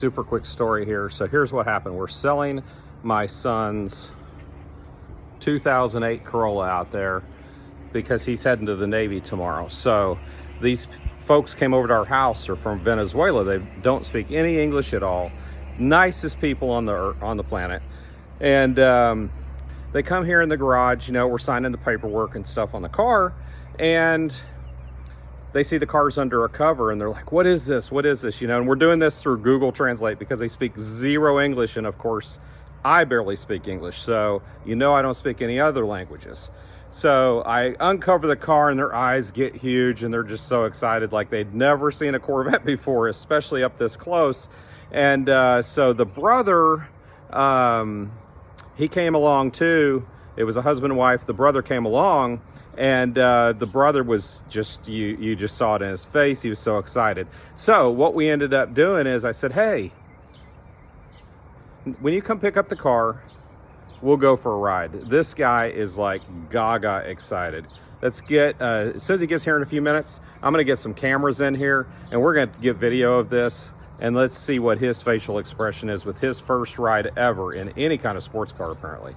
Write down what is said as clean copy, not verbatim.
Super quick story here. So here's what happened. We're selling my son's 2008 Corolla out there because he's heading to the Navy tomorrow. So these folks came over to our house. They're from Venezuela. They don't speak any English at all. Nicest people on the planet. And they come here in the garage. You know, we're signing the paperwork and stuff on the car, and they see the car's under a cover, and they're like, what is this? What is this? You know, and we're doing this through Google Translate because they speak zero English. And of course, I barely speak English. So, you know, I don't speak any other languages. So I uncover the car, and their eyes get huge, and they're just so excited, like they'd never seen a Corvette before, especially up this close. And so the brother, he came along too. It was a husband and wife. The brother came along, and the brother was just, you just saw it in his face. He was so excited. So what we ended up doing is I said, hey, when you come pick up the car, we'll go for a ride. This guy is like gaga excited. Let's get, as soon as he gets here in a few minutes, I'm gonna get some cameras in here, and we're gonna get video of this, and let's see what his facial expression is with his first ride ever in any kind of sports car, apparently.